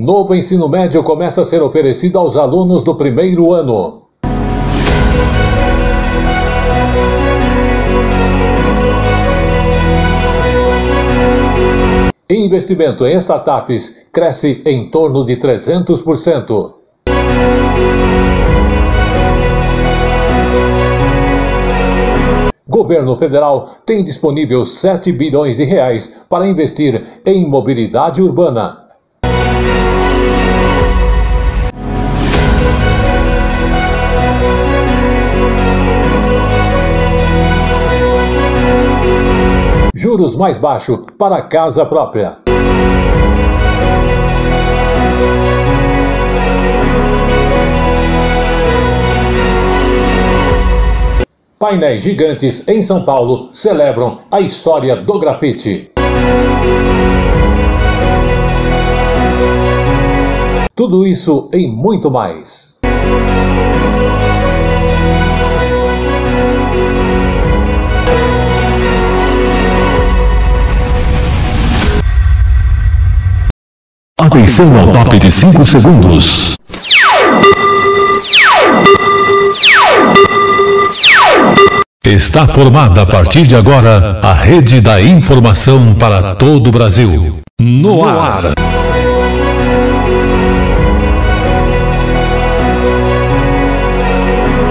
Novo ensino médio começa a ser oferecido aos alunos do primeiro ano. Investimento em startups cresce em torno de 300%. Governo federal tem disponível 7 bilhões de reais para investir em mobilidade urbana. Juros mais baixos para casa própria. Painéis gigantes em São Paulo celebram a história do grafite. Tudo isso e muito mais. Atenção ao top de 5 segundos. Está formada a partir de agora a rede da informação para todo o Brasil. No ar.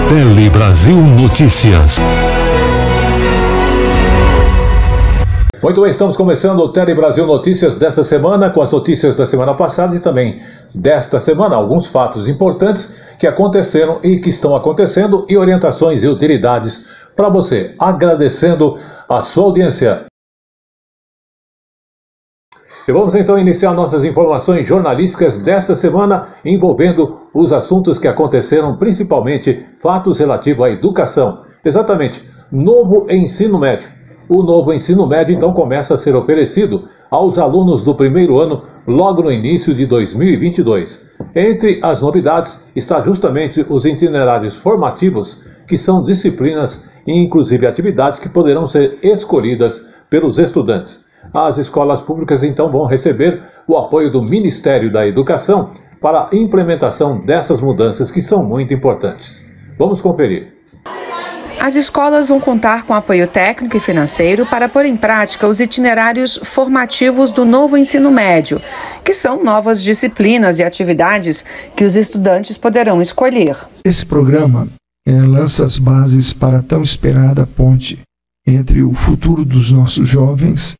Tele Brasil Notícias. Muito bem, estamos começando o Tele Brasil Notícias desta semana, com as notícias da semana passada e também desta semana, alguns fatos importantes que aconteceram e que estão acontecendo e orientações e utilidades para você, agradecendo a sua audiência. E vamos então iniciar nossas informações jornalísticas desta semana, envolvendo os assuntos que aconteceram, principalmente fatos relativos à educação. Exatamente, novo ensino médio. O novo ensino médio então começa a ser oferecido aos alunos do primeiro ano logo no início de 2022. Entre as novidades está justamente os itinerários formativos, que são disciplinas e inclusive atividades que poderão ser escolhidas pelos estudantes. As escolas públicas então vão receber o apoio do Ministério da Educação para a implementação dessas mudanças que são muito importantes. Vamos conferir. As escolas vão contar com apoio técnico e financeiro para pôr em prática os itinerários formativos do novo ensino médio, que são novas disciplinas e atividades que os estudantes poderão escolher. Esse programa lança as bases para a tão esperada ponte entre o futuro dos nossos jovens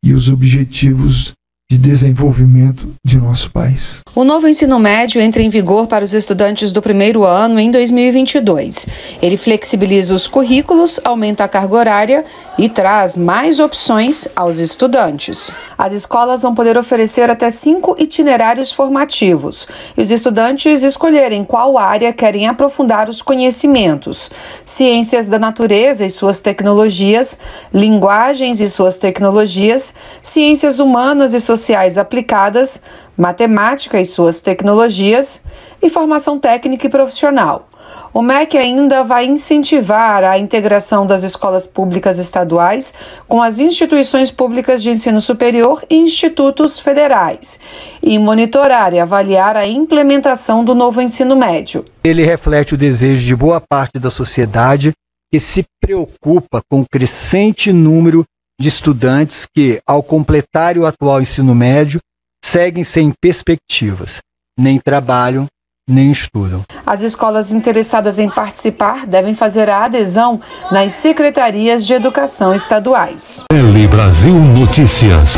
e os objetivos de desenvolvimento de nosso país. O novo ensino médio entra em vigor para os estudantes do primeiro ano em 2022. Ele flexibiliza os currículos, aumenta a carga horária e traz mais opções aos estudantes. As escolas vão poder oferecer até 5 itinerários formativos e os estudantes escolherem qual área querem aprofundar os conhecimentos: ciências da natureza e suas tecnologias, linguagens e suas tecnologias, ciências humanas e sociais aplicadas, matemática e suas tecnologias e formação técnica e profissional. O MEC ainda vai incentivar a integração das escolas públicas estaduais com as instituições públicas de ensino superior e institutos federais e monitorar e avaliar a implementação do novo ensino médio. Ele reflete o desejo de boa parte da sociedade que se preocupa com o crescente número de estudantes que, ao completar o atual ensino médio, seguem sem perspectivas, nem trabalham, nem estudam. As escolas interessadas em participar devem fazer a adesão nas secretarias de educação estaduais. Tele Brasil Notícias.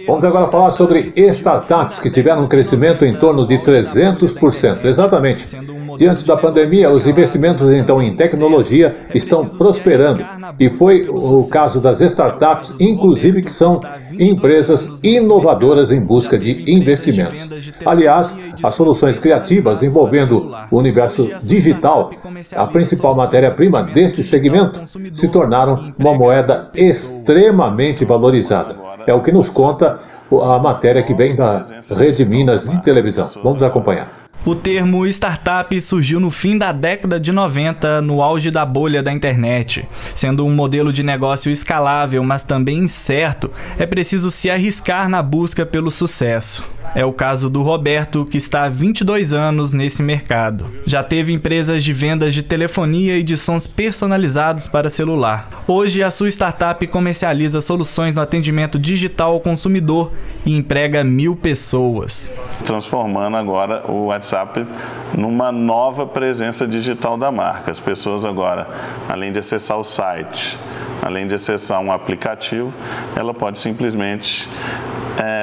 Vamos agora falar sobre startups que tiveram um crescimento em torno de 300%. Exatamente. Diante da pandemia, os investimentos então em tecnologia estão prosperando. E foi o caso das startups, inclusive que são empresas inovadoras em busca de investimentos. Aliás, as soluções criativas envolvendo o universo digital, a principal matéria-prima desse segmento, se tornaram uma moeda extremamente valorizada. É o que nos conta a matéria que vem da Rede Minas de televisão. Vamos acompanhar. O termo startup surgiu no fim da década de 90, no auge da bolha da internet. Sendo um modelo de negócio escalável, mas também incerto, é preciso se arriscar na busca pelo sucesso. É o caso do Roberto, que está há 22 anos nesse mercado. Já teve empresas de vendas de telefonia e de sons personalizados para celular. Hoje, a sua startup comercializa soluções no atendimento digital ao consumidor e emprega 1.000 pessoas. Transformando agora o WhatsApp numa nova presença digital da marca. As pessoas agora, além de acessar o site, além de acessar um aplicativo, ela pode simplesmente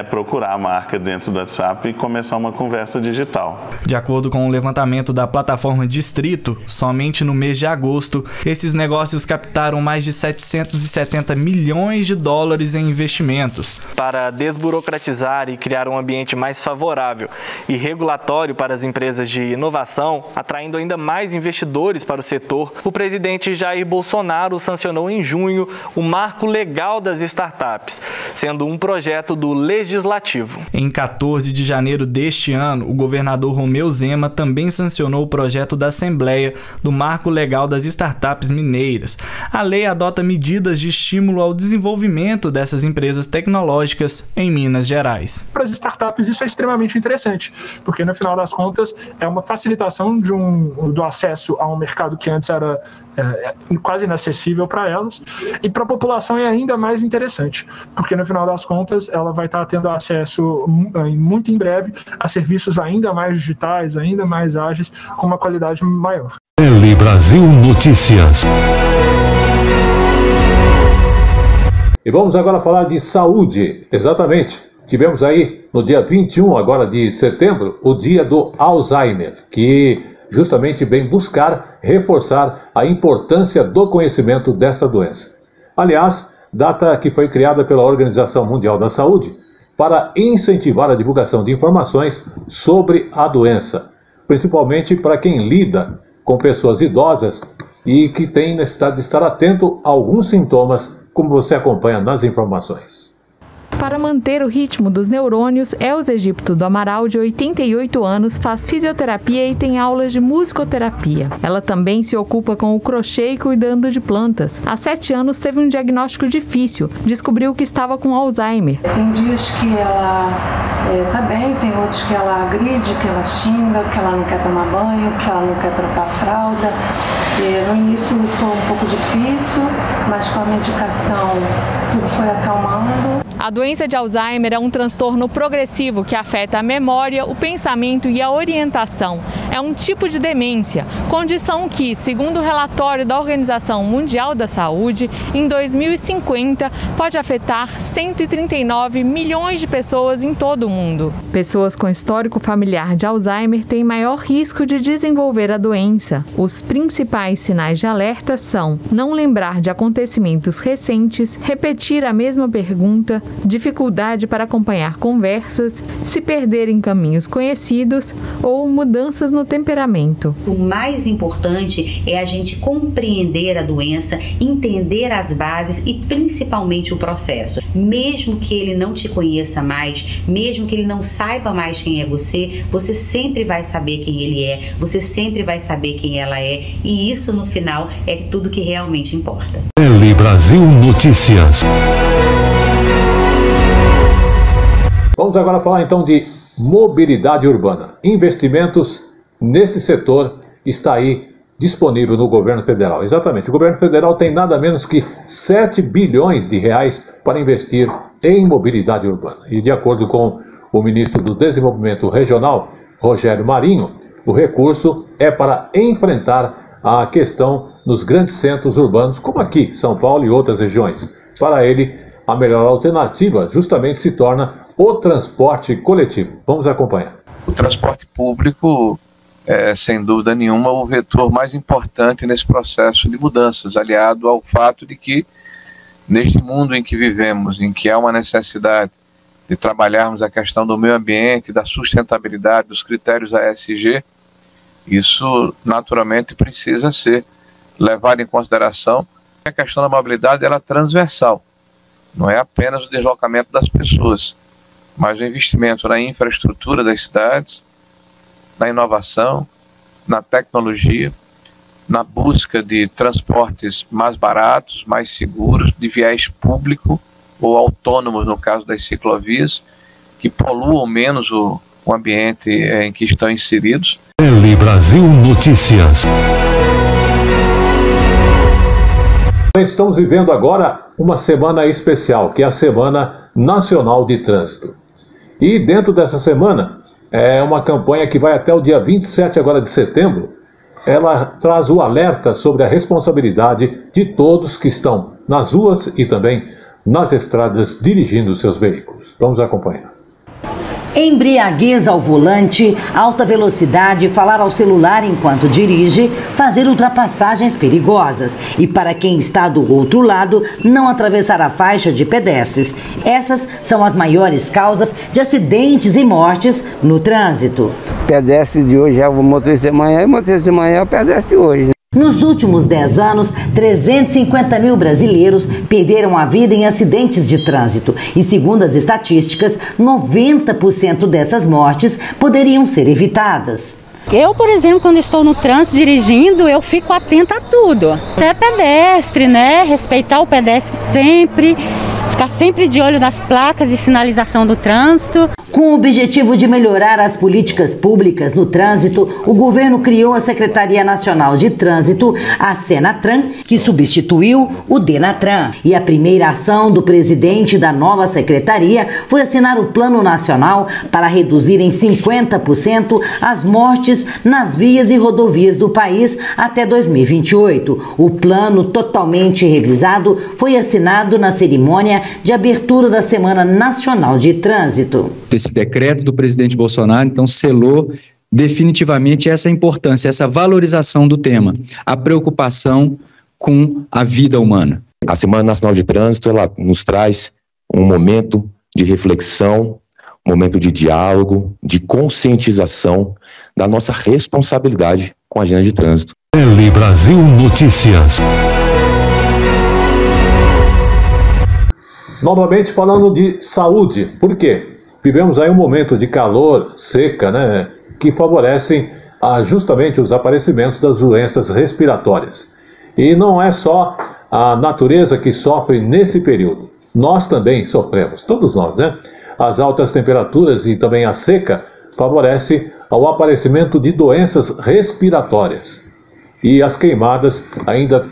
procurar a marca dentro do WhatsApp e começar uma conversa digital. De acordo com o levantamento da plataforma Distrito, somente no mês de agosto, esses negócios captaram mais de 770 milhões de dólares em investimentos. Para desburocratizar e criar um ambiente mais favorável e regulatório para as empresas de inovação, atraindo ainda mais investidores para o setor, o presidente Jair Bolsonaro sancionou em junho o Marco Legal das Startups, sendo um projeto do Legislativo. Em 14 de janeiro deste ano, o governador Romeu Zema também sancionou o projeto da Assembleia do Marco Legal das Startups Mineiras. A lei adota medidas de estímulo ao desenvolvimento dessas empresas tecnológicas em Minas Gerais. Para as startups isso é extremamente interessante, porque no final das contas é uma facilitação do acesso a um mercado que antes era quase inacessível para elas, e para a população é ainda mais interessante, porque no final das contas ela vai estar tendo acesso muito em breve a serviços ainda mais digitais, ainda mais ágeis, com uma qualidade maior. Tele Brasil Notícias. E vamos agora falar de saúde. Exatamente. Tivemos aí no dia 21 agora de setembro o dia do Alzheimer, que justamente vem buscar reforçar a importância do conhecimento dessa doença. Aliás, data que foi criada pela Organização Mundial da Saúde para incentivar a divulgação de informações sobre a doença, principalmente para quem lida com pessoas idosas e que tem necessidade de estar atento a alguns sintomas, como você acompanha nas informações. Para manter o ritmo dos neurônios, Elza Egipto do Amaral, de 88 anos, faz fisioterapia e tem aulas de musicoterapia. Ela também se ocupa com o crochê e cuidando de plantas. Há 7 anos teve um diagnóstico difícil, descobriu que estava com Alzheimer. Tem dias que ela tá bem, tem outros que ela agride, que ela xinga, que ela não quer tomar banho, que ela não quer trocar fralda. No início foi um pouco difícil, mas com a medicação tudo foi acalmando. A doença de Alzheimer é um transtorno progressivo que afeta a memória, o pensamento e a orientação. É um tipo de demência, condição que, segundo o relatório da Organização Mundial da Saúde, em 2050 pode afetar 139 milhões de pessoas em todo o mundo. Pessoas com histórico familiar de Alzheimer têm maior risco de desenvolver a doença. Os principais sinais de alerta são não lembrar de acontecimentos recentes, repetir a mesma pergunta, dificuldade para acompanhar conversas, se perder em caminhos conhecidos ou mudanças no temperamento. O mais importante é a gente compreender a doença, entender as bases e principalmente o processo. Mesmo que ele não te conheça mais, mesmo que ele não saiba mais quem é você, você sempre vai saber quem ele é, você sempre vai saber quem ela é, e isso no final é tudo que realmente importa. Tele Brasil Notícias. Vamos agora falar então de mobilidade urbana. Investimentos nesse setor está aí disponível no governo federal. Exatamente, o governo federal tem nada menos que 7 bilhões de reais para investir em mobilidade urbana. E de acordo com o ministro do Desenvolvimento Regional, Rogério Marinho, o recurso é para enfrentar a questão nos grandes centros urbanos, como aqui, São Paulo e outras regiões. Para ele, a melhor alternativa justamente se torna o transporte coletivo. Vamos acompanhar. O transporte público é, sem dúvida nenhuma, o vetor mais importante nesse processo de mudanças, aliado ao fato de que, neste mundo em que vivemos, em que há uma necessidade de trabalharmos a questão do meio ambiente, da sustentabilidade, dos critérios ASG, isso naturalmente precisa ser levado em consideração. A questão da mobilidade ela é transversal, não é apenas o deslocamento das pessoas, mas o investimento na infraestrutura das cidades, na inovação, na tecnologia, na busca de transportes mais baratos, mais seguros, de viés público ou autônomos, no caso das ciclovias, que poluam menos o ambiente em que estão inseridos. Tele Brasil Notícias. Estamos vivendo agora uma semana especial, que é a Semana Nacional de Trânsito. E dentro dessa semana, é uma campanha que vai até o dia 27 agora de setembro. Ela traz o alerta sobre a responsabilidade de todos que estão nas ruas e também nas estradas dirigindo seus veículos. Vamos acompanhar. Embriaguez ao volante, alta velocidade, falar ao celular enquanto dirige, fazer ultrapassagens perigosas e, para quem está do outro lado, não atravessar a faixa de pedestres. Essas são as maiores causas de acidentes e mortes no trânsito. O pedestre de hoje é o motorista de manhã e o motorista de manhã é o pedestre de hoje. Nos últimos 10 anos, 350 mil brasileiros perderam a vida em acidentes de trânsito. E, segundo as estatísticas, 90% dessas mortes poderiam ser evitadas. Eu, por exemplo, quando estou no trânsito dirigindo, eu fico atenta a tudo. Até pedestre, né? Respeitar o pedestre sempre, ficar sempre de olho nas placas de sinalização do trânsito. Com o objetivo de melhorar as políticas públicas no trânsito, o governo criou a Secretaria Nacional de Trânsito, a Senatran, que substituiu o Denatran. E a primeira ação do presidente da nova secretaria foi assinar o Plano Nacional para reduzir em 50% as mortes nas vias e rodovias do país até 2028. O plano, totalmente revisado, foi assinado na cerimônia de abertura da Semana Nacional de Trânsito. Esse decreto do presidente Bolsonaro, então, selou definitivamente essa importância, essa valorização do tema, a preocupação com a vida humana. A Semana Nacional de Trânsito, ela nos traz um momento de reflexão, um momento de diálogo, de conscientização da nossa responsabilidade com a agenda de trânsito. Tele Brasil Notícias. Novamente falando de saúde, por quê? Vivemos aí um momento de calor, seca, né, que favorecem justamente os aparecimentos das doenças respiratórias. E não é só a natureza que sofre nesse período. Nós também sofremos, todos nós, né? As altas temperaturas e também a seca favorecem ao aparecimento de doenças respiratórias. E as queimadas ainda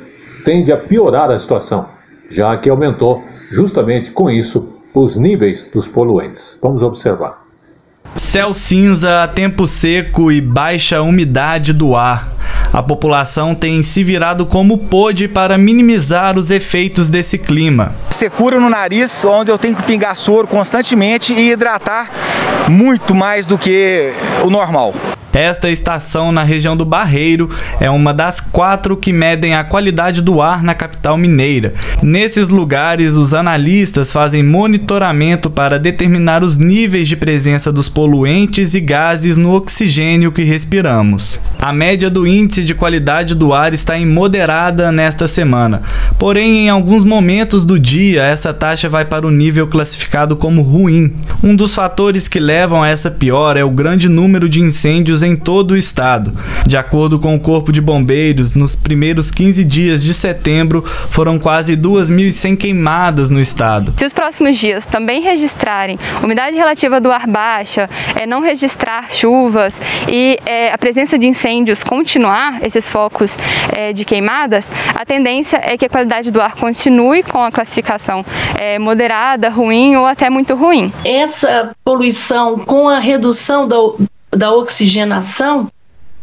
tendem a piorar a situação, já que aumentou justamente com isso os níveis dos poluentes. Vamos observar. Céu cinza, tempo seco e baixa umidade do ar. A população tem se virado como pôde para minimizar os efeitos desse clima. Secura no nariz, onde eu tenho que pingar soro constantemente e hidratar muito mais do que o normal. Esta estação na região do Barreiro é uma das 4 que medem a qualidade do ar na capital mineira. Nesses lugares, os analistas fazem monitoramento para determinar os níveis de presença dos poluentes e gases no oxigênio que respiramos. A média do índice de qualidade do ar está em moderada nesta semana. Porém, em alguns momentos do dia, essa taxa vai para o nível classificado como ruim. Um dos fatores que levam a essa piora é o grande número de incêndios em todo o estado. De acordo com o Corpo de Bombeiros, nos primeiros 15 dias de setembro, foram quase 2.100 queimadas no estado. Se os próximos dias também registrarem umidade relativa do ar baixa, não registrar chuvas e a presença de incêndios continuar, esses focos de queimadas, a tendência é que a qualidade do ar continue com a classificação moderada, ruim ou até muito ruim. Essa poluição com a redução da oxigenação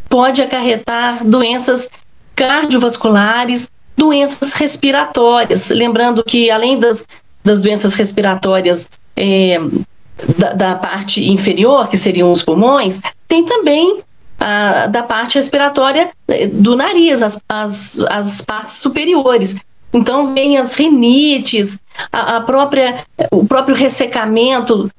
pode acarretar doenças cardiovasculares, doenças respiratórias. Lembrando que além das doenças respiratórias da parte inferior, que seriam os pulmões, tem também da parte respiratória do nariz, as partes superiores. Então vem as rinites, o próprio ressecamento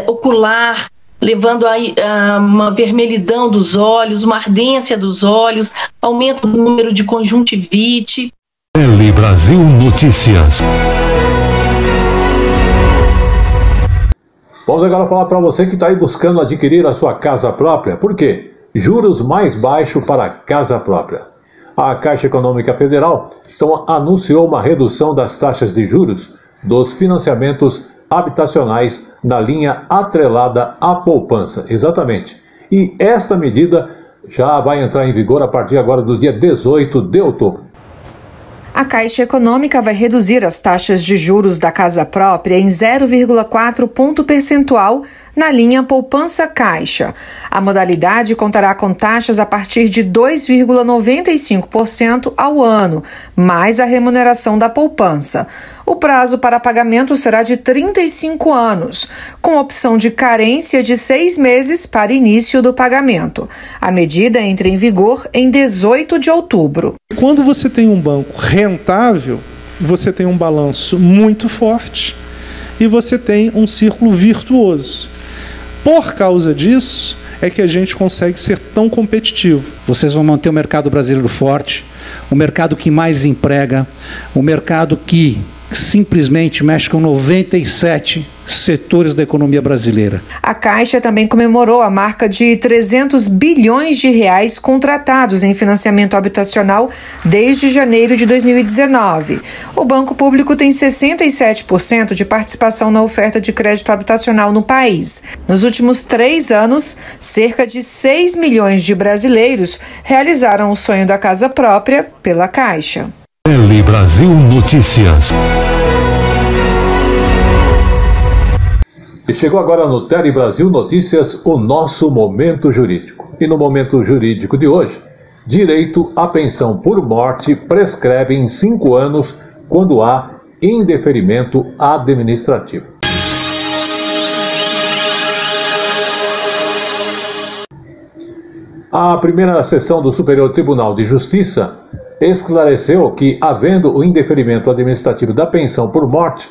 ocular, levando a uma vermelhidão dos olhos, uma ardência dos olhos, aumento do número de conjuntivite. Tele Brasil Notícias. Vamos agora falar para você que está aí buscando adquirir a sua casa própria. Por quê? Juros mais baixos para a casa própria. A Caixa Econômica Federal anunciou uma redução das taxas de juros dos financiamentos habitacionais na linha atrelada à poupança. Exatamente. E esta medida já vai entrar em vigor a partir agora do dia 18 de outubro. A Caixa Econômica vai reduzir as taxas de juros da casa própria em 0,4 ponto percentual na linha Poupança Caixa. A modalidade contará com taxas a partir de 2,95% ao ano, mais a remuneração da poupança. O prazo para pagamento será de 35 anos, com opção de carência de 6 meses para início do pagamento. A medida entra em vigor em 18 de outubro. Quando você tem um banco rentável, você tem um balanço muito forte e você tem um círculo virtuoso. Por causa disso, é que a gente consegue ser tão competitivo. Vocês vão manter o mercado brasileiro forte, o mercado que mais emprega, o mercado que simplesmente mexe com 97 setores da economia brasileira. A Caixa também comemorou a marca de 300 bilhões de reais contratados em financiamento habitacional desde janeiro de 2019. O Banco Público tem 67% de participação na oferta de crédito habitacional no país. Nos últimos 3 anos, cerca de 6 milhões de brasileiros realizaram o sonho da casa própria pela Caixa. Tele Brasil Notícias. E chegou agora no Tele Brasil Notícias o nosso Momento Jurídico. E no Momento Jurídico de hoje, direito à pensão por morte prescreve em 5 anos quando há indeferimento administrativo. A primeira sessão do Superior Tribunal de Justiça esclareceu que, havendo o indeferimento administrativo da pensão por morte,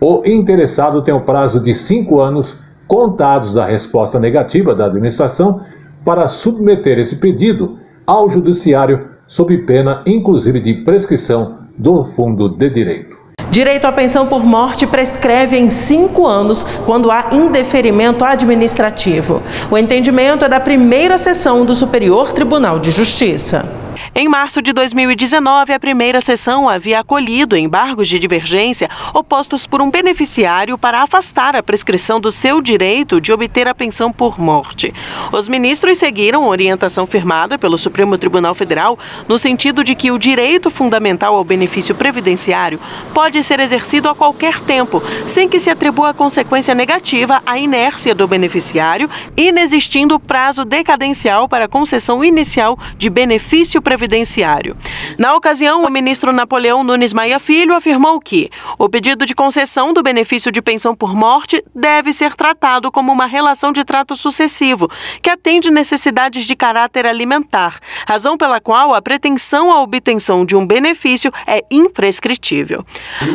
o interessado tem o prazo de 5 anos contados da resposta negativa da administração para submeter esse pedido ao judiciário sob pena, inclusive, de prescrição do fundo de direito. Direito à pensão por morte prescreve em 5 anos quando há indeferimento administrativo. O entendimento é da primeira sessão do Superior Tribunal de Justiça. Em março de 2019, a primeira sessão havia acolhido embargos de divergência opostos por um beneficiário para afastar a prescrição do seu direito de obter a pensão por morte. Os ministros seguiram a orientação firmada pelo Supremo Tribunal Federal no sentido de que o direito fundamental ao benefício previdenciário pode ser exercido a qualquer tempo, sem que se atribua consequência negativa à inércia do beneficiário, inexistindo prazo decadencial para a concessão inicial de benefício previdenciário. Na ocasião, o ministro Napoleão Nunes Maia Filho afirmou que o pedido de concessão do benefício de pensão por morte deve ser tratado como uma relação de trato sucessivo, que atende necessidades de caráter alimentar, razão pela qual a pretensão à obtenção de um benefício é imprescritível.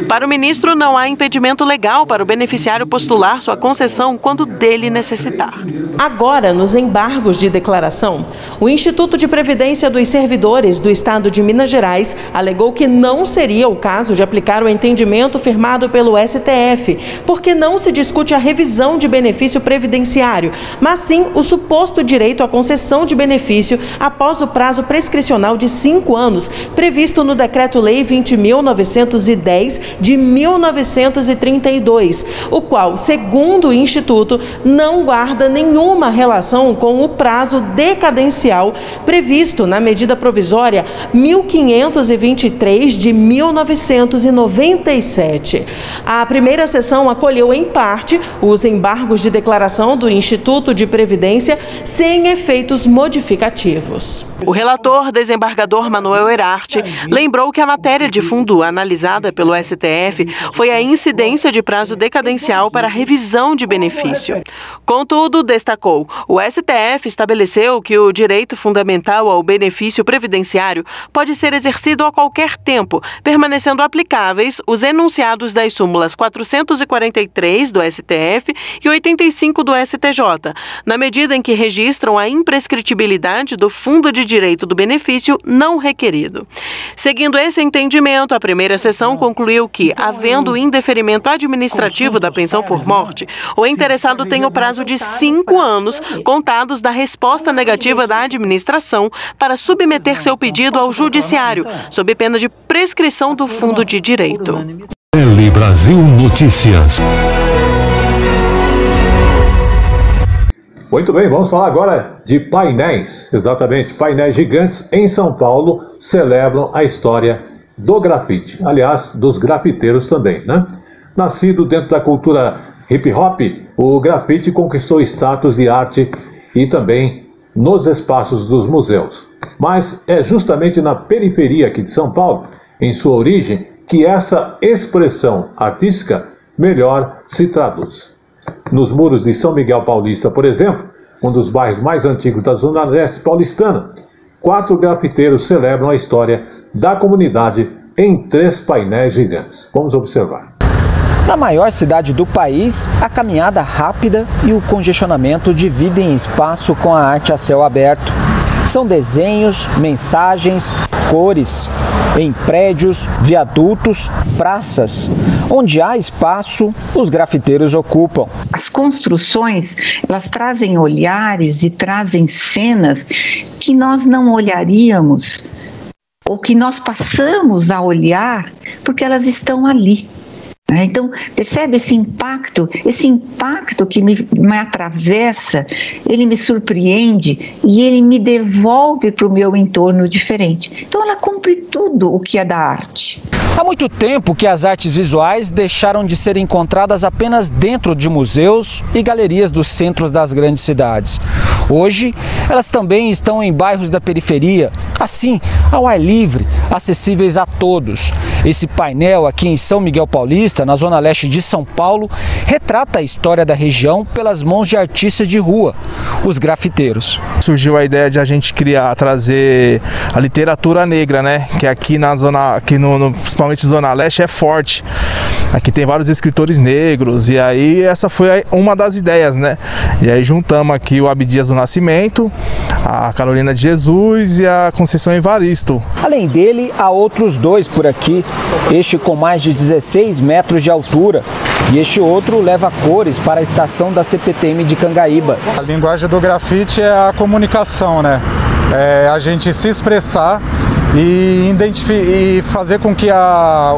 Para o ministro, não há impedimento legal para o beneficiário postular sua concessão quando dele necessitar. Agora, nos embargos de declaração, o Instituto de Previdência dos Servidores do Estado de Minas Gerais alegou que não seria o caso de aplicar o entendimento firmado pelo STF, porque não se discute a revisão de benefício previdenciário, mas sim o suposto direito à concessão de benefício após o prazo prescricional de 5 anos, previsto no Decreto-Lei 20.910 de 1932, o qual, segundo o Instituto, não guarda nenhuma relação com o prazo decadencial previsto na medida provisória 1523 de 1997. A primeira sessão acolheu em parte os embargos de declaração do Instituto de Previdência sem efeitos modificativos. O relator, desembargador Manuel Herarte, lembrou que a matéria de fundo analisada pelo STF foi a incidência de prazo decadencial para revisão de benefício. Contudo, destacou, o STF estabeleceu que o direito fundamental ao benefício previdenciário previdenciário pode ser exercido a qualquer tempo, permanecendo aplicáveis os enunciados das súmulas 443 do STF e 85 do STJ, na medida em que registram a imprescritibilidade do fundo de direito do benefício não requerido. Seguindo esse entendimento, a primeira sessão concluiu que, havendo indeferimento administrativo da pensão por morte, o interessado tem o prazo de 5 anos contados da resposta negativa da administração para submeter seu pedido ao judiciário, sob pena de prescrição do fundo de direito. Tele Brasil Notícias. Muito bem, vamos falar agora de painéis. Exatamente, painéis gigantes em São Paulo celebram a história do grafite. Aliás, dos grafiteiros também, né? Nascido dentro da cultura hip hop, o grafite conquistou status de arte e também nos espaços dos museus. Mas é justamente na periferia aqui de São Paulo, em sua origem, que essa expressão artística melhor se traduz. Nos muros de São Miguel Paulista, por exemplo, um dos bairros mais antigos da Zona Leste paulistana, 4 grafiteiros celebram a história da comunidade em 3 painéis gigantes. Vamos observar. Na maior cidade do país, a caminhada rápida e o congestionamento dividem espaço com a arte a céu aberto. São desenhos, mensagens, cores, em prédios, viadutos, praças. Onde há espaço, os grafiteiros ocupam. As construções, elas trazem olhares e trazem cenas que nós não olharíamos, ou que nós passamos a olhar porque elas estão ali. Então, percebe esse impacto que me atravessa, ele me surpreende e ele me devolve para o meu entorno diferente. Então, ela cumpre tudo o que é da arte. Há muito tempo que as artes visuais deixaram de ser encontradas apenas dentro de museus e galerias dos centros das grandes cidades. Hoje, elas também estão em bairros da periferia, assim, ao ar livre, acessíveis a todos. Esse painel aqui em São Miguel Paulista, na zona leste de São Paulo, retrata a história da região pelas mãos de artistas de rua, os grafiteiros. Surgiu a ideia de a gente trazer a literatura negra, né? Que aqui na zona, principalmente zona leste, é forte. Aqui tem vários escritores negros e aí essa foi uma das ideias, né? E aí juntamos aqui o Abdias do Nascimento, a Carolina de Jesus e a Conceição Evaristo. Além dele, há outros 2 por aqui, este com mais de 16 metros de altura e este outro leva cores para a estação da CPTM de Cangaíba. A linguagem do grafite é a comunicação, né? É a gente se expressar e fazer com que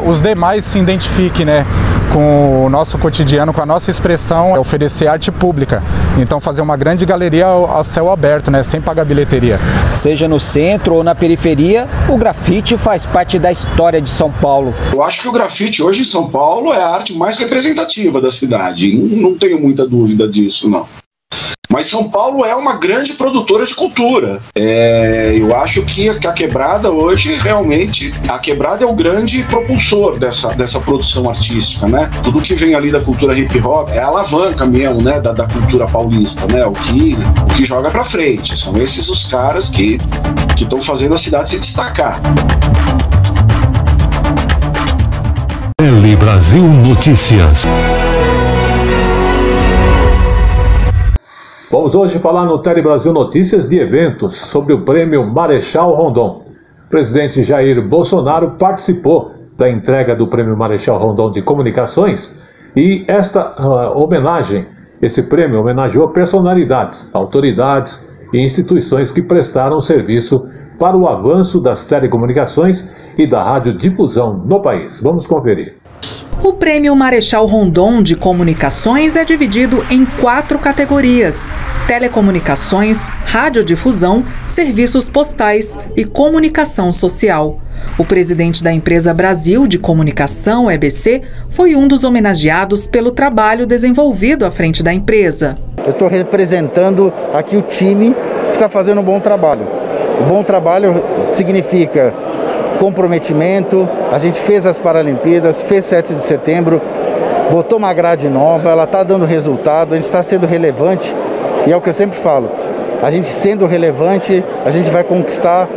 os demais se identifiquem, né, com o nosso cotidiano, com a nossa expressão, é oferecer arte pública. Então fazer uma grande galeria a céu aberto, né, sem pagar bilheteria. Seja no centro ou na periferia, o grafite faz parte da história de São Paulo. Eu acho que o grafite hoje em São Paulo é a arte mais representativa da cidade. Não tenho muita dúvida disso, não. Mas São Paulo é uma grande produtora de cultura. Eu acho que a Quebrada hoje, realmente, a Quebrada é o grande propulsor dessa produção artística, né? Tudo que vem ali da cultura hip hop é a alavanca mesmo, né? Da cultura paulista, né? O que joga pra frente. São esses os caras que estão fazendo a cidade se destacar. Tele Brasil Notícias. Vamos hoje falar no Tele Brasil Notícias de eventos sobre o Prêmio Marechal Rondon. O presidente Jair Bolsonaro participou da entrega do Prêmio Marechal Rondon de Comunicações e esse prêmio homenageou personalidades, autoridades e instituições que prestaram serviço para o avanço das telecomunicações e da radiodifusão no país. Vamos conferir. O Prêmio Marechal Rondon de Comunicações é dividido em 4 categorias: telecomunicações, radiodifusão, serviços postais e comunicação social. O presidente da empresa Brasil de Comunicação, EBC, foi um dos homenageados pelo trabalho desenvolvido à frente da empresa. Eu estou representando aqui o time que está fazendo um bom trabalho. O bom trabalho significa comprometimento. A gente fez as Paralimpíadas, fez 7 de setembro, botou uma grade nova, ela está dando resultado, a gente está sendo relevante e é o que eu sempre falo, a gente sendo relevante, a gente vai conquistar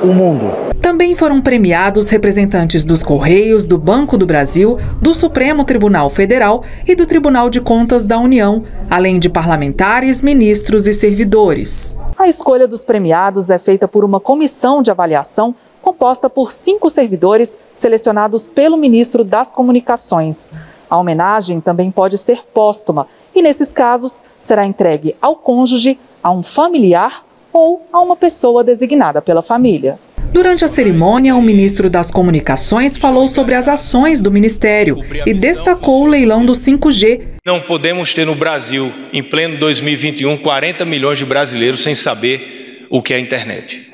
o mundo. Também foram premiados representantes dos Correios, do Banco do Brasil, do Supremo Tribunal Federal e do Tribunal de Contas da União, além de parlamentares, ministros e servidores. A escolha dos premiados é feita por uma comissão de avaliação composta por 5 servidores selecionados pelo ministro das Comunicações. A homenagem também pode ser póstuma e, nesses casos, será entregue ao cônjuge, a um familiar ou a uma pessoa designada pela família. Durante a cerimônia, o ministro das Comunicações falou sobre as ações do ministério e destacou o leilão do 5G. Não podemos ter no Brasil, em pleno 2021, 40 milhões de brasileiros sem saber o que é a internet.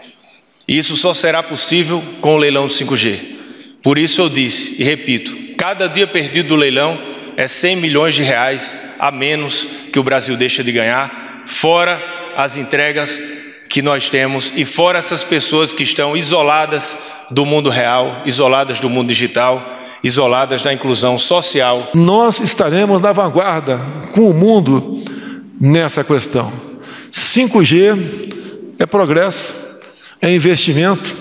Isso só será possível com o leilão do 5G. Por isso eu disse e repito, cada dia perdido do leilão é 100 milhões de reais a menos que o Brasil deixa de ganhar, fora as entregas que nós temos e fora essas pessoas que estão isoladas do mundo real, isoladas do mundo digital, isoladas da inclusão social. Nós estaremos na vanguarda com o mundo nessa questão. 5G é progresso, é investimento,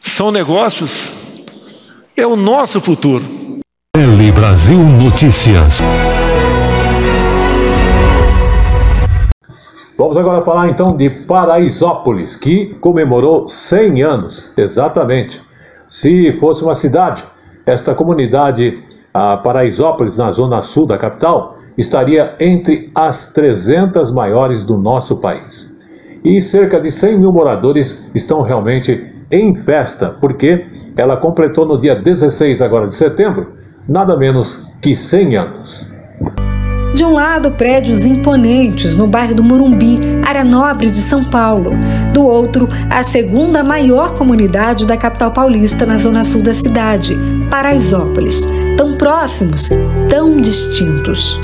são negócios, é o nosso futuro. Tele Brasil Notícias. Vamos agora falar então de Paraisópolis, que comemorou 100 anos, exatamente. Se fosse uma cidade, esta comunidade, a Paraisópolis, na zona sul da capital, estaria entre as 300 maiores do nosso país. E cerca de 100 mil moradores estão realmente em festa, porque ela completou no dia 16 agora de setembro, nada menos que 100 anos. De um lado, prédios imponentes no bairro do Morumbi, área nobre de São Paulo. Do outro, a segunda maior comunidade da capital paulista na zona sul da cidade, Paraisópolis. Tão próximos, tão distintos.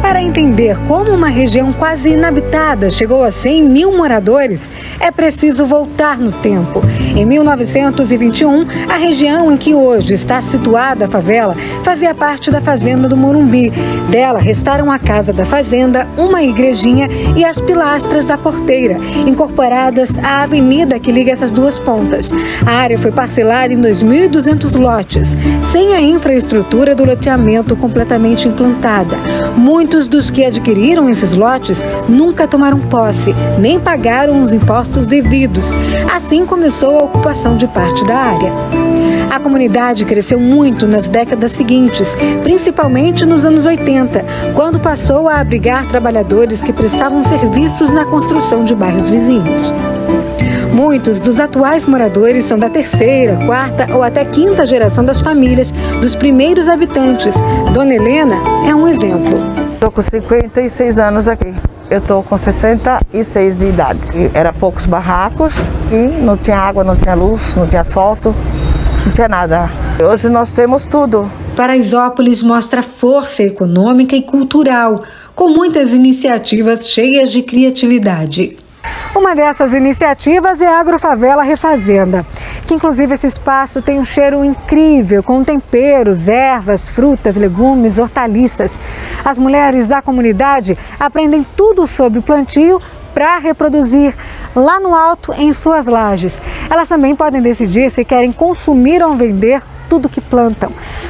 Para entender como uma região quase inabitada chegou a 100 mil moradores, é preciso voltar no tempo. Em 1921, a região em que hoje está situada a favela fazia parte da fazenda do Morumbi. Dela restaram a casa da fazenda, uma igrejinha e as pilastras da porteira, incorporadas à avenida que liga essas duas pontas. A área foi parcelada em 2.200 lotes, sem a infraestrutura do loteamento completamente implantada. Muitos dos que adquiriram esses lotes nunca tomaram posse, nem pagaram os impostos devidos. Assim começou a ocupação de parte da área. A comunidade cresceu muito nas décadas seguintes, principalmente nos anos 80, quando passou a abrigar trabalhadores que prestavam serviços na construção de bairros vizinhos. Muitos dos atuais moradores são da terceira, quarta ou até quinta geração das famílias dos primeiros habitantes. Dona Helena é um exemplo. Estou com 56 anos aqui. Eu estou com 66 de idade. Era poucos barracos e não tinha água, não tinha luz, não tinha asfalto, não tinha nada. Hoje nós temos tudo. Paraisópolis mostra força econômica e cultural, com muitas iniciativas cheias de criatividade. Uma dessas iniciativas é a Agrofavela Refazenda, que inclusive esse espaço tem um cheiro incrível, com temperos, ervas, frutas, legumes, hortaliças. As mulheres da comunidade aprendem tudo sobre o plantio para reproduzir lá no alto em suas lajes. Elas também podem decidir se querem consumir ou vender tudo que plantam.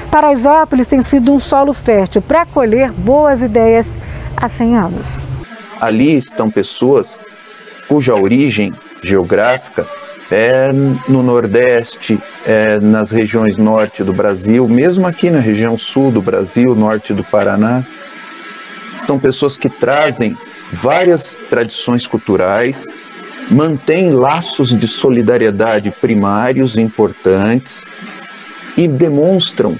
Paraisópolis tem sido um solo fértil para colher boas ideias há 100 anos. Ali estão pessoas cuja origem geográfica é no Nordeste, nas regiões norte do Brasil, mesmo aqui na região sul do Brasil, norte do Paraná. São pessoas que trazem várias tradições culturais, mantêm laços de solidariedade primários importantes e demonstram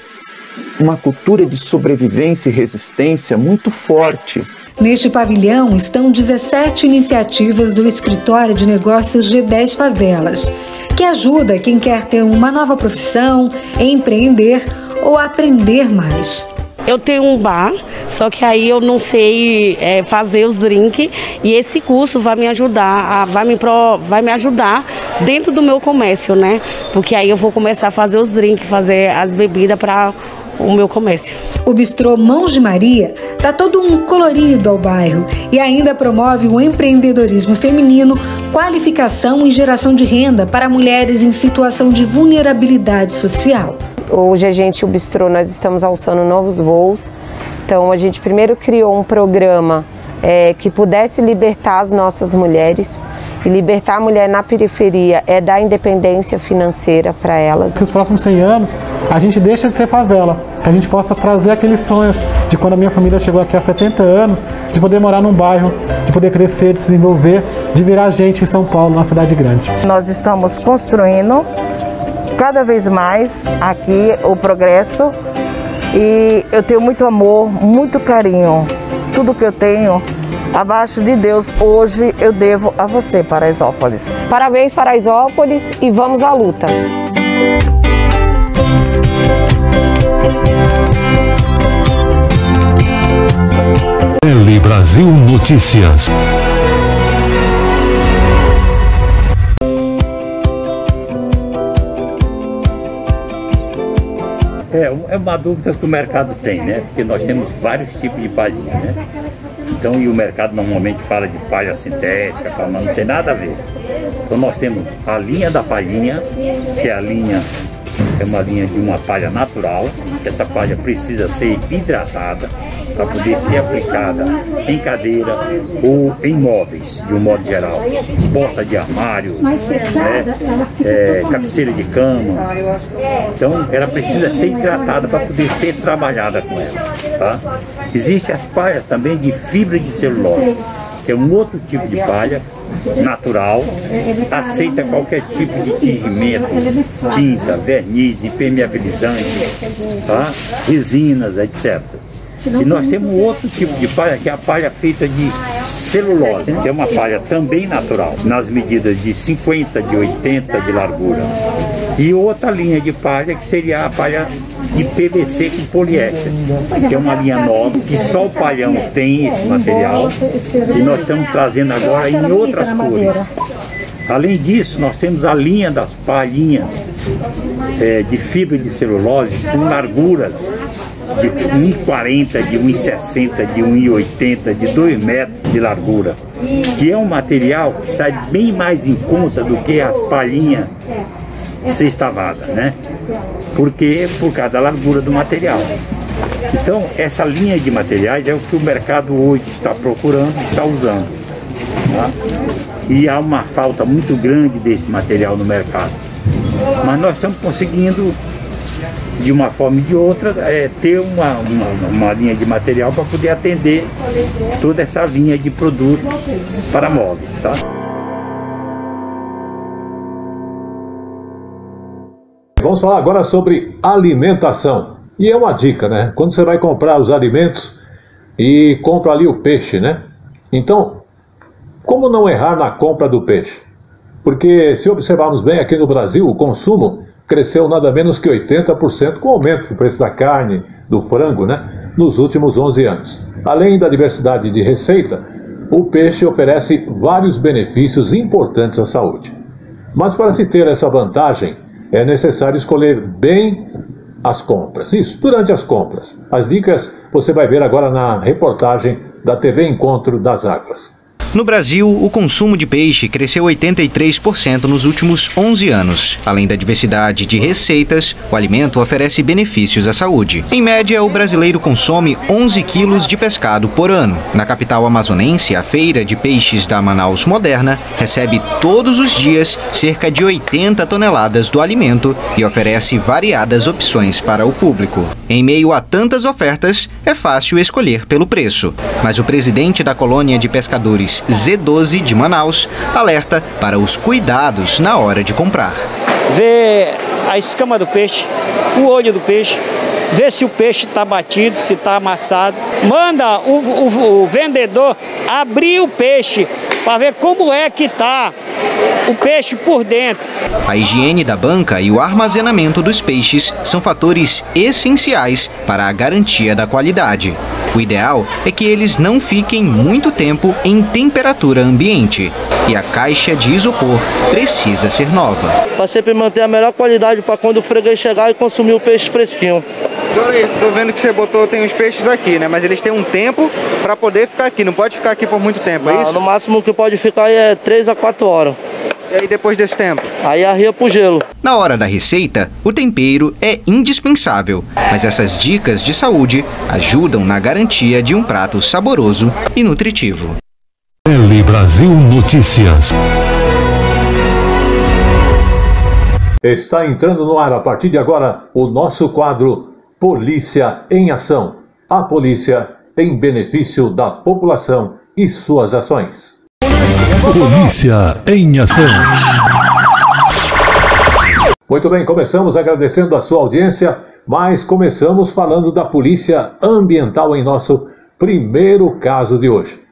uma cultura de sobrevivência e resistência muito forte. Neste pavilhão estão 17 iniciativas do Escritório de Negócios G10 Favelas, que ajuda quem quer ter uma nova profissão, empreender ou aprender mais. Eu tenho um bar, só que aí eu não sei fazer os drinks e esse curso vai me ajudar, vai me ajudar dentro do meu comércio, né? Porque aí eu vou começar a fazer os drinks, fazer as bebidas para o meu comércio. O bistrô Mãos de Maria dá todo um colorido ao bairro e ainda promove o empreendedorismo feminino, qualificação e geração de renda para mulheres em situação de vulnerabilidade social. Hoje o bistrô, nós estamos alçando novos voos. Então a gente primeiro criou um programa que pudesse libertar as nossas mulheres. E libertar a mulher na periferia é dar independência financeira para elas. Que os próximos 100 anos a gente deixa de ser favela, que a gente possa trazer aqueles sonhos de quando a minha família chegou aqui há 70 anos, de poder morar num bairro, de poder crescer, de se desenvolver, de virar gente em São Paulo, uma cidade grande. Nós estamos construindo cada vez mais aqui o progresso e eu tenho muito amor, muito carinho. Tudo que eu tenho abaixo de Deus, hoje eu devo a você, Paraisópolis. Parabéns, Paraisópolis, e vamos à luta. Tele Brasil Notícias. É uma dúvida que o mercado tem, né? Porque nós temos vários tipos de palhinha, né? Então, e o mercado normalmente fala de palha sintética, mas não tem nada a ver. Então nós temos a linha da palhinha, que é uma linha de uma palha natural, que essa palha precisa ser hidratada para poder ser aplicada em cadeira ou em móveis, de um modo geral. Porta de armário, cabeceira de cama. Então ela precisa ser hidratada para poder ser trabalhada com ela. Tá? Existem as palhas também de fibra de celulose, que é um outro tipo de palha natural, aceita qualquer tipo de tingimento, tinta, verniz, impermeabilizante, tá? Resinas, etc. E nós temos outro tipo de palha, que é a palha feita de celulose, que é uma palha também natural, nas medidas de 50, de 80 de largura. E outra linha de palha, que seria a palha de PVC com poliéster, que é uma linha nova, que só o palhão tem esse material, e nós estamos trazendo agora em outras cores. Além disso, nós temos a linha das palhinhas de fibra de celulose com larguras de 1,40, de 1,60, de 1,80, de 2 metros de largura, que é um material que sai bem mais em conta do que as palhinhas sextavadas, né? Porque por causa da largura do material. Então, essa linha de materiais é o que o mercado hoje está procurando, está usando. Tá? E há uma falta muito grande desse material no mercado. Mas nós estamos conseguindo, de uma forma e de outra, ter uma linha de material para poder atender toda essa linha de produtos para móveis. Tá? Vamos falar agora sobre alimentação. E é uma dica, né? Quando você vai comprar os alimentos e compra ali o peixe, né? Então, como não errar na compra do peixe? Porque se observarmos bem, aqui no Brasil o consumo cresceu nada menos que 80% com o aumento do preço da carne, do frango, né? Nos últimos 11 anos. Além da diversidade de receita, o peixe oferece vários benefícios importantes à saúde. Mas para se ter essa vantagem, é necessário escolher bem as compras. Isso, durante as compras. As dicas você vai ver agora na reportagem da TV Encontro das Águas. No Brasil, o consumo de peixe cresceu 83% nos últimos 11 anos. Além da diversidade de receitas, o alimento oferece benefícios à saúde. Em média, o brasileiro consome 11 quilos de pescado por ano. Na capital amazonense, a feira de peixes da Manaus Moderna recebe todos os dias cerca de 80 toneladas do alimento e oferece variadas opções para o público. Em meio a tantas ofertas, é fácil escolher pelo preço. Mas o presidente da colônia de pescadores Z12 de Manaus alerta para os cuidados na hora de comprar. Ver a escama do peixe, o olho do peixe, ver se o peixe está batido, se está amassado. Manda o vendedor abrir o peixe para ver como é que está o peixe por dentro. A higiene da banca e o armazenamento dos peixes são fatores essenciais para a garantia da qualidade. O ideal é que eles não fiquem muito tempo em temperatura ambiente e a caixa de isopor precisa ser nova. Para sempre manter a melhor qualidade para quando o freguês chegar e consumir o peixe fresquinho. Tô vendo que você botou, tem os peixes aqui, né? Mas eles têm um tempo para poder ficar aqui, não pode ficar aqui por muito tempo, é isso? No máximo que pode ficar é 3 a 4 horas. E aí depois desse tempo? Aí arria pro gelo. Na hora da receita, o tempero é indispensável, mas essas dicas de saúde ajudam na garantia de um prato saboroso e nutritivo. Tele Brasil Notícias. Está entrando no ar a partir de agora o nosso quadro Polícia em Ação. A polícia em benefício da população e suas ações. Polícia em Ação. Muito bem, começamos agradecendo a sua audiência, mas começamos falando da Polícia Ambiental em nosso primeiro caso de hoje,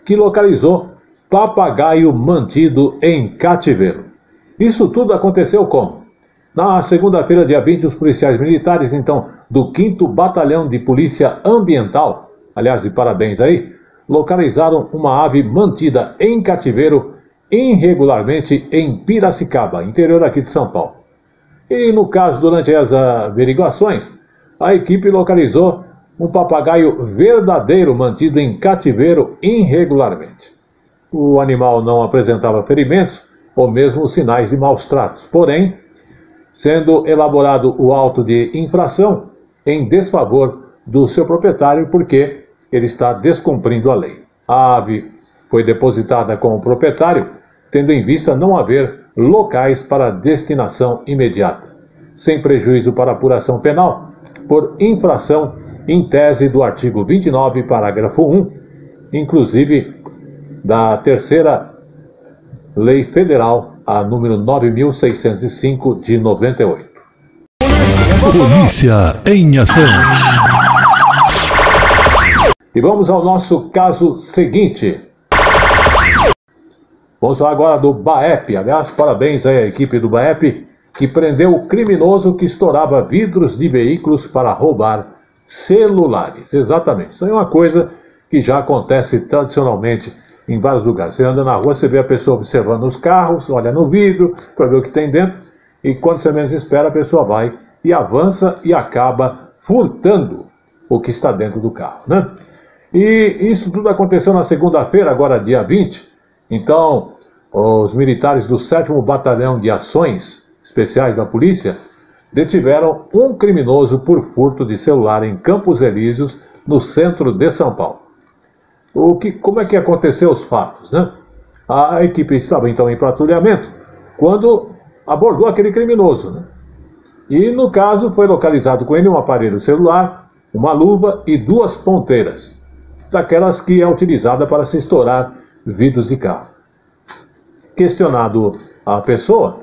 que localizou papagaio mantido em cativeiro. Isso tudo aconteceu como? Na segunda-feira, dia 20, os policiais militares, então, do 5º Batalhão de Polícia Ambiental, aliás, de parabéns aí, localizaram uma ave mantida em cativeiro irregularmente em Piracicaba, interior aqui de São Paulo. E no caso, durante as averiguações, a equipe localizou um papagaio verdadeiro mantido em cativeiro irregularmente. O animal não apresentava ferimentos ou mesmo sinais de maus tratos, porém, sendo elaborado o auto de infração em desfavor do seu proprietário, porque ele está descumprindo a lei. A ave foi depositada com o proprietário, tendo em vista não haver locais para destinação imediata, sem prejuízo para apuração penal, por infração em tese do artigo 29, parágrafo 1, inclusive da terceira Lei Federal, a número 9.605 de 98. Polícia em Ação. E vamos ao nosso caso seguinte. Vamos falar agora do BAEP. Aliás, parabéns aí à equipe do BAEP, que prendeu o criminoso que estourava vidros de veículos para roubar celulares. Exatamente. Isso é uma coisa que já acontece tradicionalmente em vários lugares. Você anda na rua, você vê a pessoa observando os carros, olha no vidro para ver o que tem dentro, e quando você menos espera, a pessoa vai e avança e acaba furtando o que está dentro do carro, né? E isso tudo aconteceu na segunda-feira, agora dia 20. Então, os militares do 7º Batalhão de Ações Especiais da Polícia detiveram um criminoso por furto de celular em Campos Elíseos, no centro de São Paulo. Como é que aconteceu os fatos, né? A equipe estava então em patrulhamento quando abordou aquele criminoso, né? E no caso foi localizado com ele um aparelho celular, uma luva e 2 ponteiras, daquelas que é utilizada para se estourar vidros de carro. Questionado a pessoa,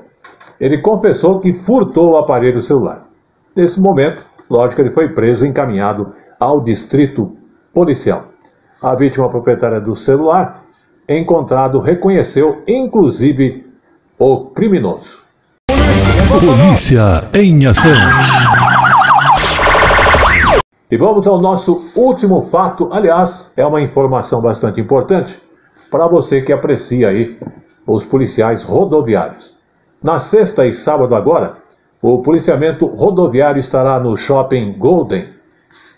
ele confessou que furtou o aparelho celular. Nesse momento, lógico, ele foi preso e encaminhado ao distrito policial. A vítima proprietária do celular, encontrado, reconheceu inclusive o criminoso. Polícia em Ação. E vamos ao nosso último fato. Aliás, é uma informação bastante importante para você que aprecia aí os policiais rodoviários. Na sexta e sábado agora, o policiamento rodoviário estará no Shopping Golden,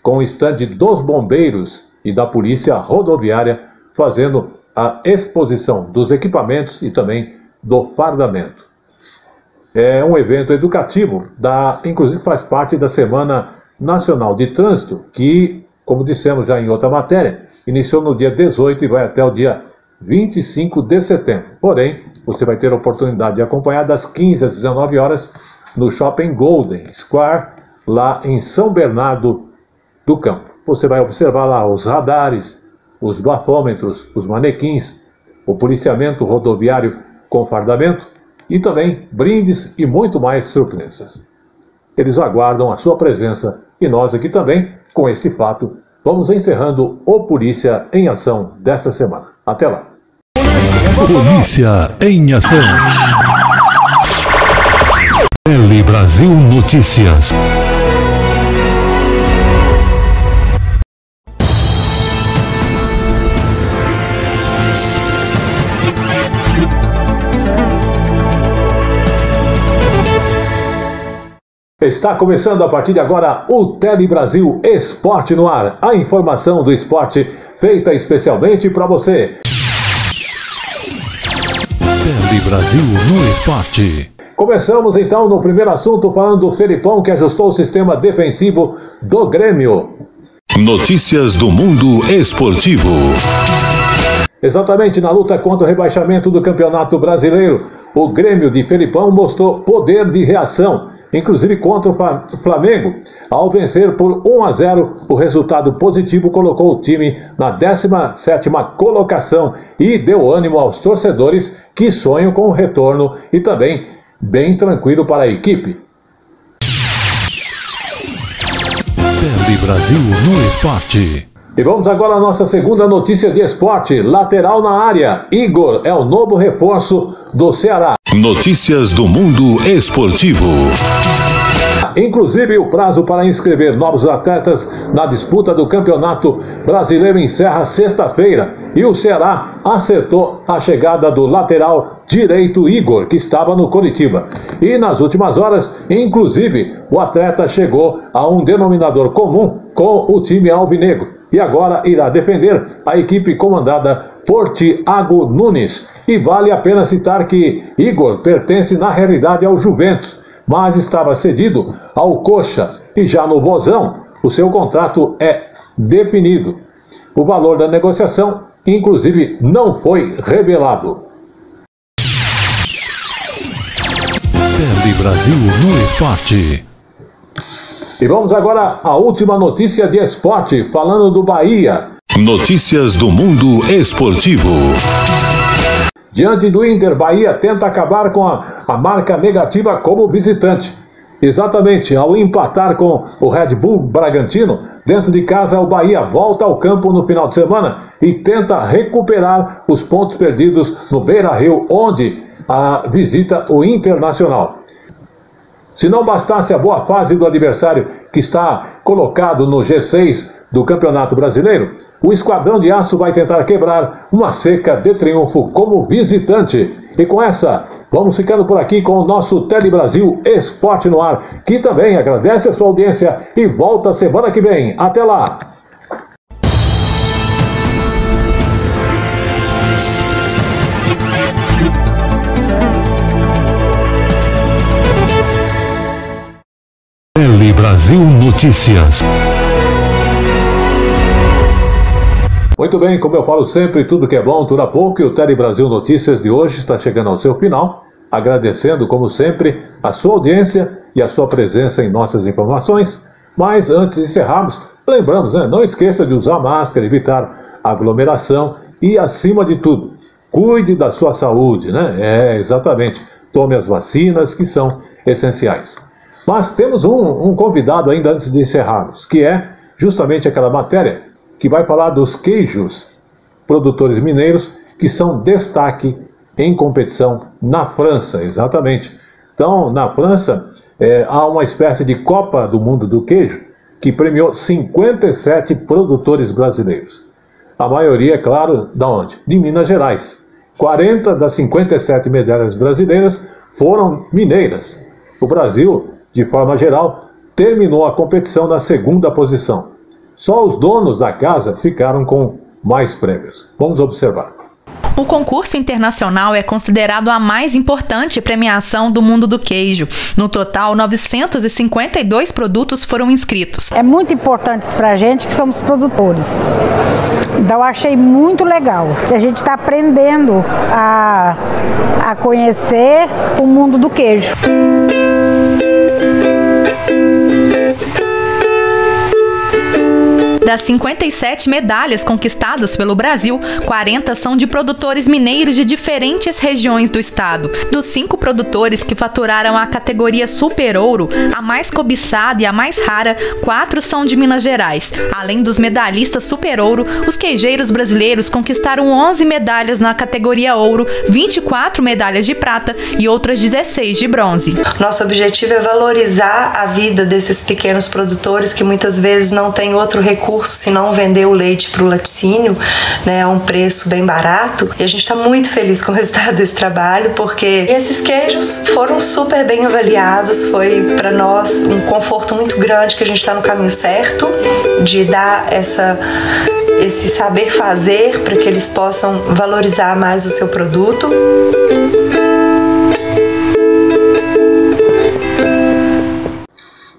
com o estande dos bombeiros e da polícia rodoviária, fazendo a exposição dos equipamentos e também do fardamento. É um evento educativo, inclusive faz parte da Semana Nacional de Trânsito, que, como dissemos já em outra matéria, iniciou no dia 18 e vai até o dia 25 de setembro. Porém, você vai ter a oportunidade de acompanhar das 15 às 19 horas no Shopping Golden Square, lá em São Bernardo do Campo. Você vai observar lá os radares, os bafômetros, os manequins, o policiamento rodoviário com fardamento e também brindes e muito mais surpresas. Eles aguardam a sua presença e nós aqui também, com este fato, vamos encerrando o Polícia em Ação desta semana. Até lá. Polícia em Ação. Tele Brasil Notícias. Está começando a partir de agora o Tele Brasil Esporte no Ar. A informação do esporte feita especialmente para você. Tele Brasil no Esporte. Começamos então no primeiro assunto falando do Felipão, que ajustou o sistema defensivo do Grêmio. Notícias do mundo esportivo. Exatamente na luta contra o rebaixamento do Campeonato Brasileiro, o Grêmio de Felipão mostrou poder de reação, inclusive contra o Flamengo. Ao vencer por 1-0, o resultado positivo colocou o time na 17ª colocação e deu ânimo aos torcedores que sonham com o retorno e também bem tranquilo para a equipe. Tele Brasil no Esporte. E vamos agora à nossa segunda notícia de esporte. Lateral na área, Igor é o novo reforço do Ceará. Notícias do mundo esportivo. Inclusive, o prazo para inscrever novos atletas na disputa do Campeonato Brasileiro encerra sexta-feira. E o Ceará acertou a chegada do lateral direito Igor, que estava no Coritiba. E nas últimas horas, inclusive, o atleta chegou a um denominador comum com o time alvinegro. E agora irá defender a equipe comandada por Thiago Nunes. E vale a pena citar que Igor pertence na realidade ao Juventus, mas estava cedido ao Coxa e já no Vozão o seu contrato é definido. O valor da negociação, inclusive, não foi revelado. Tele Brasil no Esporte. E vamos agora à última notícia de esporte, falando do Bahia. Notícias do mundo esportivo. Diante do Inter, Bahia tenta acabar com a marca negativa como visitante. Exatamente, ao empatar com o Red Bull Bragantino, dentro de casa o Bahia volta ao campo no final de semana e tenta recuperar os pontos perdidos no Beira-Rio, onde visita o Internacional. Se não bastasse a boa fase do adversário, que está colocado no G6 do Campeonato Brasileiro, o Esquadrão de Aço vai tentar quebrar uma seca de triunfo como visitante. E com essa, vamos ficando por aqui com o nosso Tele Brasil Esporte no Ar, que também agradece a sua audiência e volta semana que vem. Até lá! Tele Brasil Notícias. Muito bem, como eu falo sempre, tudo que é bom dura pouco, e o Tele Brasil Notícias de hoje está chegando ao seu final, agradecendo, como sempre, a sua audiência e a sua presença em nossas informações. Mas antes de encerrarmos, lembramos, não esqueça de usar máscara, evitar aglomeração e, acima de tudo, cuide da sua saúde, exatamente, tome as vacinas que são essenciais. Mas temos um convidado ainda antes de encerrarmos, que é justamente aquela matéria que vai falar dos queijos produtores mineiros que são destaque em competição na França, exatamente. Então, na França, há uma espécie de Copa do Mundo do Queijo que premiou 57 produtores brasileiros. A maioria, é claro, da onde? De Minas Gerais. 40 das 57 medalhas brasileiras foram mineiras. O Brasil, de forma geral, terminou a competição na segunda posição. Só os donos da casa ficaram com mais prêmios. Vamos observar. O concurso internacional é considerado a mais importante premiação do mundo do queijo. No total, 952 produtos foram inscritos. É muito importante isso pra gente, que somos produtores. Então, eu achei muito legal. A gente está aprendendo a conhecer o mundo do queijo. Das 57 medalhas conquistadas pelo Brasil, 40 são de produtores mineiros de diferentes regiões do estado. Dos 5 produtores que faturaram a categoria Super Ouro, a mais cobiçada e a mais rara, 4 são de Minas Gerais. Além dos medalhistas Super Ouro, os queijeiros brasileiros conquistaram 11 medalhas na categoria Ouro, 24 medalhas de prata e outras 16 de bronze. Nosso objetivo é valorizar a vida desses pequenos produtores que muitas vezes não têm outro recurso recurso se não vender o leite para o laticínio, né, a um preço bem barato. E a gente está muito feliz com o resultado desse trabalho, porque esses queijos foram super bem avaliados. Foi para nós um conforto muito grande que a gente está no caminho certo de dar esse saber fazer para que eles possam valorizar mais o seu produto.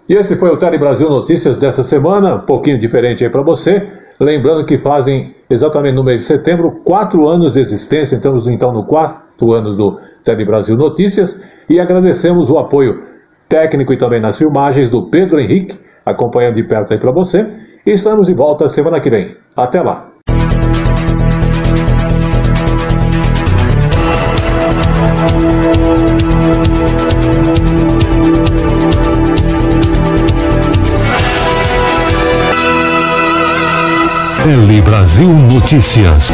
E esse foi o Tele Brasil Notícias dessa semana, um pouquinho diferente aí para você. Lembrando que fazem exatamente no mês de setembro 4 anos de existência, estamos então no 4º ano do Tele Brasil Notícias, e agradecemos o apoio técnico e também nas filmagens do Pedro Henrique, acompanhando de perto aí para você, e estamos de volta semana que vem. Até lá! Tele Brasil Notícias.